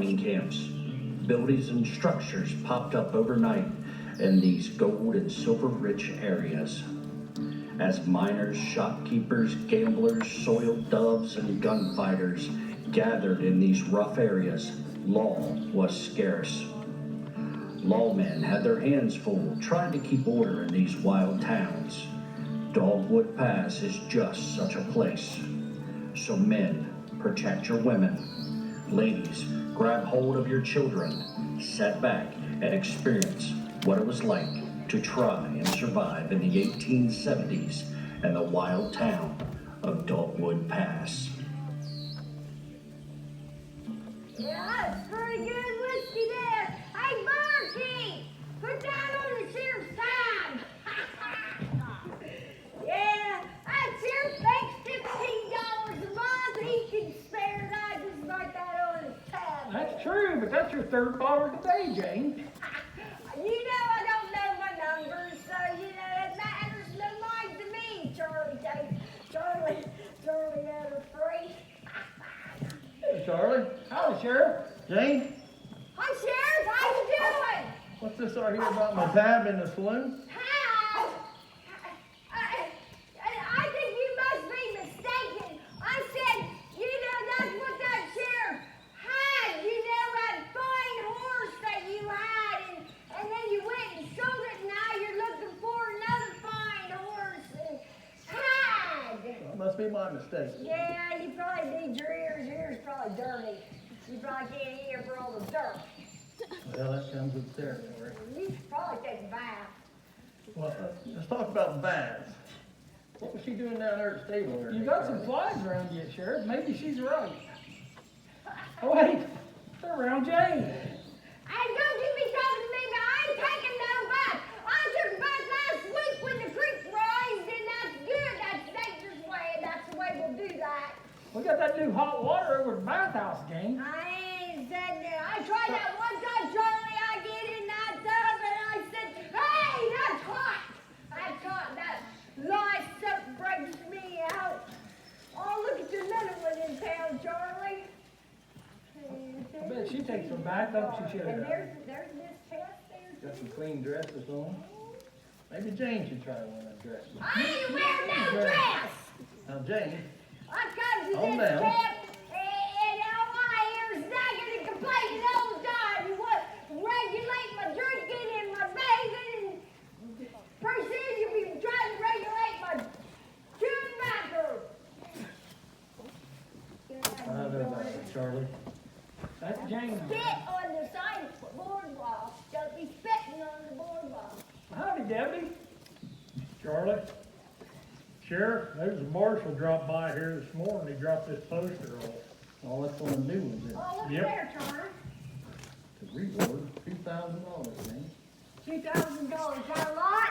mining camps. Buildings and structures popped up overnight in these gold and silver rich areas. As miners, shopkeepers, gamblers, soiled doves, and gunfighters gathered in these rough areas, law was scarce. Lawmen had their hands full trying to keep order in these wild towns. Dogwood Pass is just such a place. So men, protect your women. Ladies, grab hold of your children. Sit back and experience what it was like to try and survive in the 1870s in the wild town of Dogwood Pass. Yeah, that's pretty good whiskey there. Hey, Marky, put that on the sheriff's time. Yeah, that sheriff makes $15 a month. He can spare it. I just write that on his tab. That's true, but that's your third bottle today, Jane. You know I don't know my numbers, so it matters no mind to me, Charlie. Charlie had a free. Hey, Charlie. Howdy, Sheriff. Jane, Hi, Sheriff. How you doing? what's this I hear about my tab in the saloon? How? I think you must be mistaken. I said, that's what that sheriff had. That fine horse that you had, and then you went and sold it, and now you're looking for another fine horse and tag. That must be my mistake. Yeah, you probably need your ears. Your ears probably dirty. You probably can't hear for all the dirt. Well, that comes with the territory. You should probably take a bath. Well, let's talk about baths. What was she doing down there at the stable? There, You got some flies around you, Sheriff. Maybe she's right. Oh, wait. They're around Jane. Hey, don't you be talking to me, but I ain't taking no bath. I took a bath last week when the creek rised, and that's good. That's nature's way, and that's the way we'll do that. We got that new hot water over at the bathhouse, Jane. I ain't said that. I tried that one time, Charlie. I get in that tub, and I said, hey, that's hot. That's hot. That lice soap breaks me out. Oh, look at another one in town, Charlie. I bet she takes them back, don't she, And Sheriff? there's Miss Tess there, Got too. some clean dresses on. Maybe Jane should try one of them dresses. I ain't wearing no dress. Now, Jane, I come to Calm this down. camp, and all I hear is nagging and complaining all the time. You want to regulate my drinking and my bathing, and pretty soon you'll be trying to regulate my chewing tobacco. I know about it, Charlie. That's Jane. Spit on the side of the boardwalk. Don't be spitting on the boardwalk. Howdy, Deputy. Charlie? Sheriff, there's a marshal dropped by here this morning. He dropped this poster off. All that's gonna do is it. Oh, look Yep. there, Turner. The reward, $2,000, Jane. $2,000. That a lot?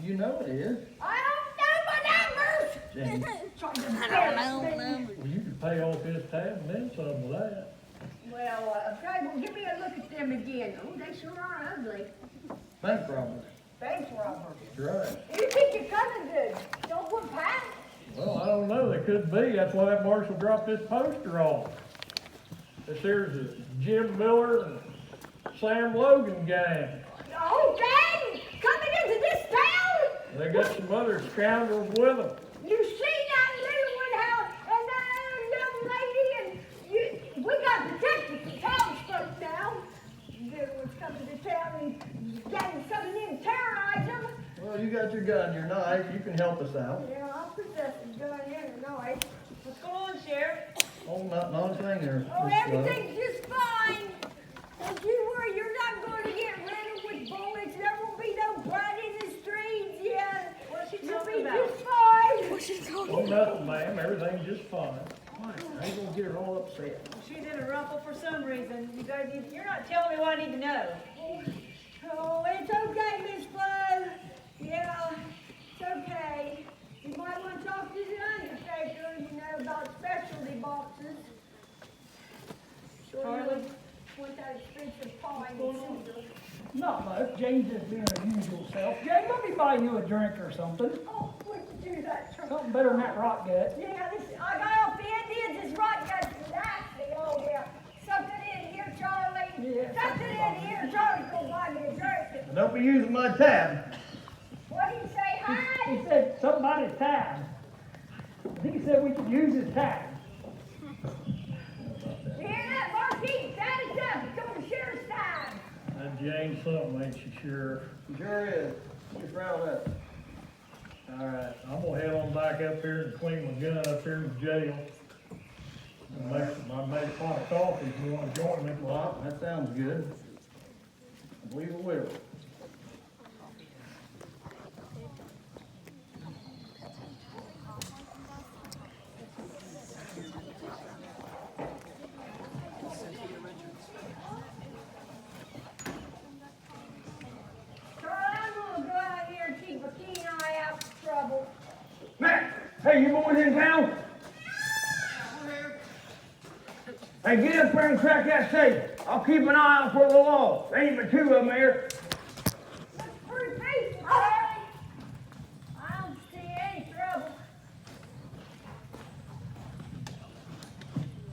You know it is. I don't know my numbers. Jane, Well, you could pay off his tab and then some with that. Well, okay, well, give me a look at them again. Oh, they sure are ugly. bank robbers. Bank robbers. That's right. You think you're coming to Dogwood Pass? Well, I don't know. They could be. That's why that marshal dropped this poster off. This here's the Jim Miller and Sam Logan gang. Oh, gang! Coming into this town? They got some other scoundrels with them. You see that little one, how, and that young lady, and we got protected the townsfolk now. Little one's coming to town and getting some of them terrorize them. Well, you got your gun, your knife, you can help us out. Yeah, I'll possess a gun and a knife. What's going on, Sheriff? Oh, not a thing there. Oh, Miss Love. everything's just fine. Don't you worry, you're not going to get riddled with bullets. There won't be no blood in the streets. Yeah, What's she you'll talking be about? just fine. Oh, nothing, ma'am. Everything's just fine. I ain't gonna get her all upset. She's in a ruffle for some reason. You're not telling me what I need to know. Oh, it's okay, Miss Flo. Yeah, it's okay. You might want to talk to the undertaker, about specialty boxes. Sure you Charlie? want that expensive pine and cedar. Not much. Jane's just being her usual self. Jane, let me buy you a drink or something. Oh, would you do that, Charlie? Something better than that rock gut. Yeah, I got off the Indians. This rock got nasty. Oh, yeah. Something in here Yeah. Something in here, Charlie's gonna buy me a drink. Don't be using my tab. What did you say, He Hyde? said somebody's tab. I think he said we could use his tab. You hear that, Marquis? That is up. It's on the sheriff's time. That Jane's something, ain't she, Sheriff? Sure is. Just round up. All right, I'm gonna head on back up here and clean my gun up here in the jail. I made a pot of coffee, if you wanna join me. Well, that sounds good. I believe it will. Charlie, I'm gonna go out here and keep a keen eye out for trouble. Matt, hey, you boys in town? Hey, get up there and crack that safe. I'll keep an eye out for the law. There ain't but two of them here. That's pretty peaceful, Charlie. I don't see any trouble.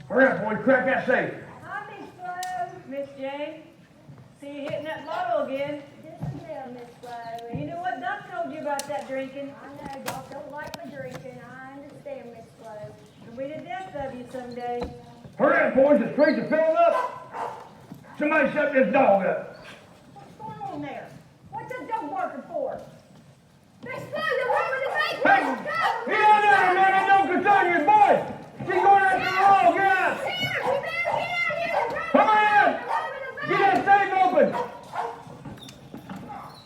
Hurry up, boy, crack that safe. Hi, Miss Flo. Miss Jane, see you hitting that bottle again. Just a bit, Miss Flo. You know what Doc told you about that drinking? I know y'all don't like my drinking. I understand, Miss Flo. It'll be the death of you someday. Hurry up, boys, the streets are filling up. Somebody shut this dog up. What's going on there? What's that dog barking for? Miss Flo, the one with the bacon. Hey, Let's go. get out there, man, I don't concern you, boy. She's going after the law, get out. Here, we better get out here. Come on in. The one with the Get that safe open.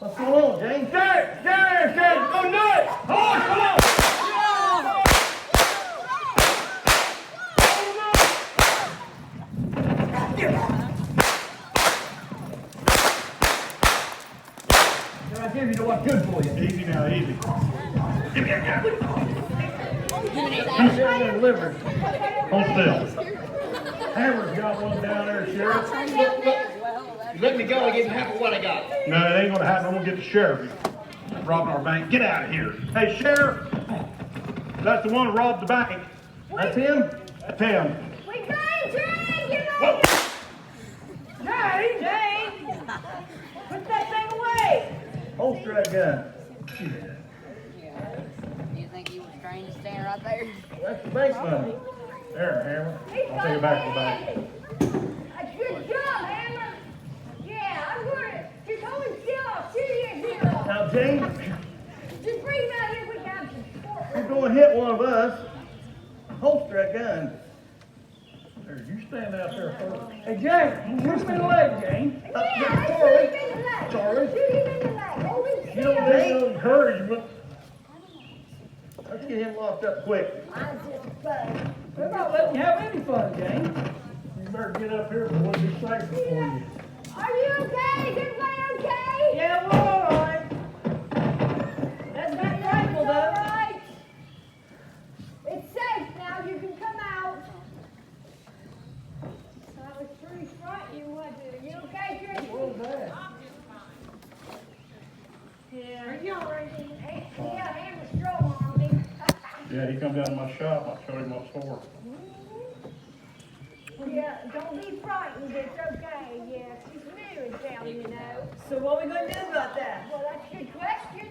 What's going on, James? Sheriff, go do it. Come on. I give you to what's good for you. Easy now, easy. Delivered. Hold still. Hammer's got one down there, Sheriff. You let me go, I give you half of what I got. No, it ain't gonna happen. I'm gonna get the sheriff. Robbing our bank. Get out of here. Hey, Sheriff. That's the one who robbed the bank. That's him? That's him. We got him, Jane. Get ready. Jane, Jane, put that thing away. Holster that gun. You think he was trained to stand right there? That's the bank money. There, Hammer. He's I'll take it back to the bank. That's good job, Hammer. Yeah, I'm gonna just hold him still. I'll shoot you at zero. Now, James, Just bring him out here. We can have some sport. you're going to hit one of us. Holster that gun. There, you stand out there first. Hey, Jane, shoot him in the leg, Jane. Yeah, Charlie. shoot him in the leg. Charlie. Shoot him in the leg. Hold him You still. don't need no encouragement. Let's get him locked up quick. I'm just fun. They're not letting you have any fun, Jane. You better get up here, but we'll be safer for you. Are you okay? Is everybody okay? Yeah, we're all right. That's not It's rifle all though. right. It's safe now. You can come out. That was pretty frightening, wasn't it? Are you okay, Tracy? What was that? Yeah. Are you all right? Hey, yeah, Hammer's strong on me. Yeah, he come down to my shop. I showed him my sword. Yeah, don't be frightened. It's okay. Yeah, she's new in town, you know. So what we gonna do about that? Well, that's a good question.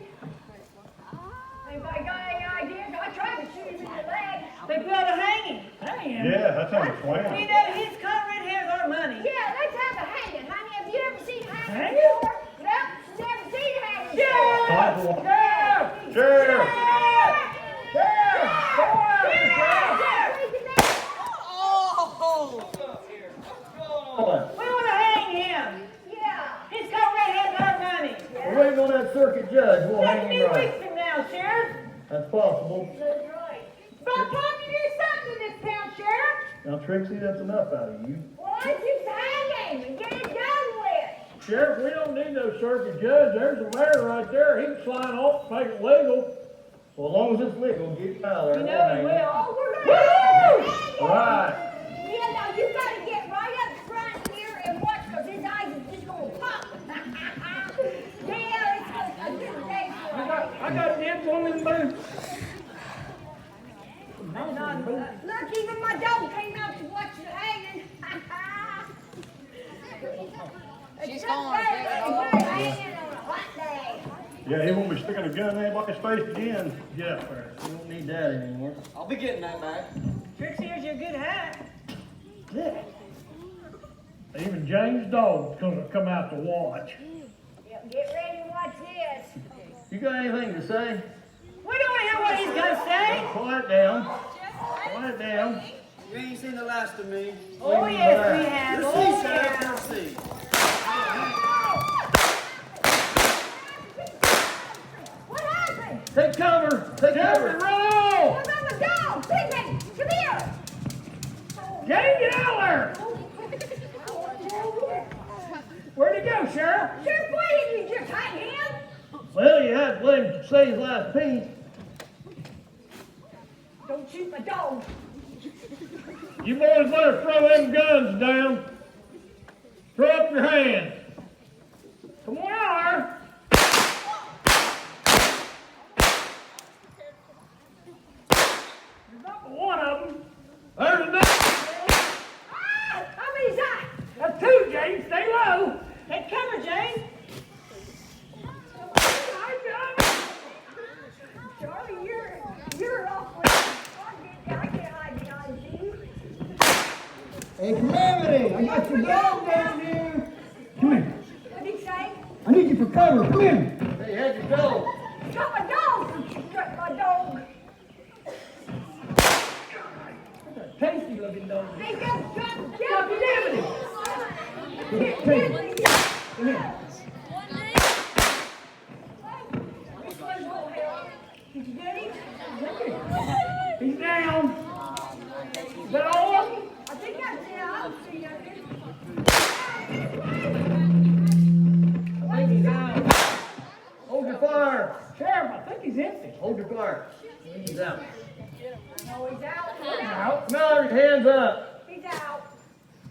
Anybody got any ideas? I tried to shoot him in the leg. They ought to hang him. Hang him. Yeah, that's how it's You planned. know, his color red hair's our money. Yeah, let's have a hanging, honey. Have you ever seen hanging Hanging? before? Nope, never seen hanging. Five for one. Yeah! Sheriff! We wanna hang him. Yeah. His color red hair's our money. We're waiting on that circuit judge. We'll That's hang me him right. weeks from now, Sheriff. That's possible. That's right. About time you do something in this town, Sheriff. Now, Trixie, that's enough out of you. Well, let's just hang him and get it done with. Sheriff, we don't need no circuit judge. There's the mayor right there. He can sign off, make it legal. Well, as long as it's legal, get Tyler. You know he will. Oh, we're gonna hang him. All right. Yeah, now you gotta get right up front here and watch, cause his eyes is just gonna pop. Yeah, it's a good day for him. I got dibs on them boots. Look, even my dog came out to watch the hanging. She's It's calling okay, her it's big good hanging on a hot day. Yeah, he won't be sticking a gun in anybody's face again. Yeah, fair. We don't need that anymore. I'll be getting that back. Trixie, here's your good hat. Yeah. Even James' dog's gonna come out to watch. Yep, get ready to watch this. You got anything to say? We don't want to hear what he's gonna say. Quiet down. Quiet down. You ain't seen the last of me. Oh, yes, we have. You'll Oh, see, Sheriff, yeah. you'll see. What happened? Take cover. Take Jeffrey, cover. run on! What's on the dog? Pigeon, come here. James, get out there! Where'd he go, Sheriff? Sheriff, why didn't you just hang him? Well, you had to let him say his last piece. Don't shoot my dog. You boys better throw them guns down. Throw up your hands. Come on out there. There's not but one of them. There's another. Ah, how many's that? That's two, James. Stay low. Take cover, Jane. Charlie, you're awful. I can't hide behind you. Hey, Calamity, I got your dog down here. Come here. What'd he say? I need you for cover. Come here. Hey, how'd you go? Got my dog. Got my dog. Tasty looking dog. They just got Calamity. Get Come here. Did you get him? He's down. Is that all of them? I think that's it. I don't see nothing. I think he's out. Hold your fire. Sheriff, I think he's empty. Hold your fire. I think he's out. No, he's out. He's out. Out. Mallory, hands up. He's out.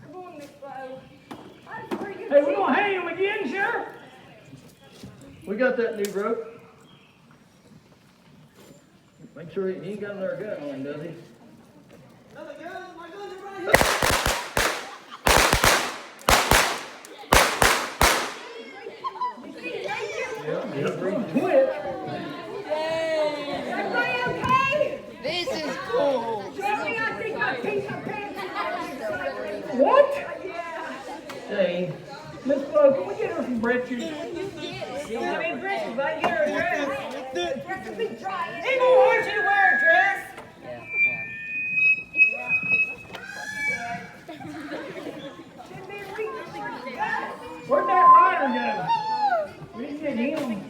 Come on, Miss Flo. I'm pretty good. Hey, we gonna hang him again, Sheriff? We got that new rope. Make sure he ain't got another gun on him, does he? Another gun? My guns are right here. Twitch. Everybody okay? This is cool. Jeremy, I think I peed my pants in my What? Yeah. Shane. Miss Flo, can we get her some britches? I mean, Bridget, but get her a dress. That's a big dry. They won't want you to wear a dress. Should be reaching for the gun. Where'd that rider go? We didn't get him.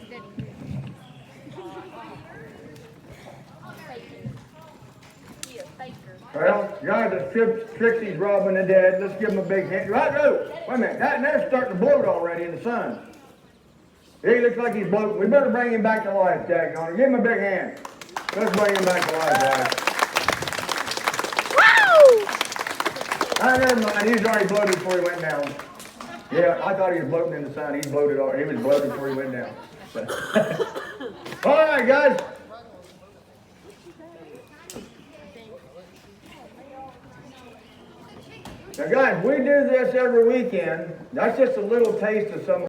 Well, guys, it's Trixie's robbing the dead. Let's give him a big hand. Right, no, wait a minute. That's starting to bloat already in the sun. He looks like he's bloating. We better bring him back to life, daggone it. Give him a big hand. Let's bring him back to life, guys. Woo! Never mind. He's already bloated before he went down. Yeah, I thought he was bloating in the sun. He's bloated. He was bloated before he went down. All right, guys. Now, guys, we do this every weekend. That's just a little taste of some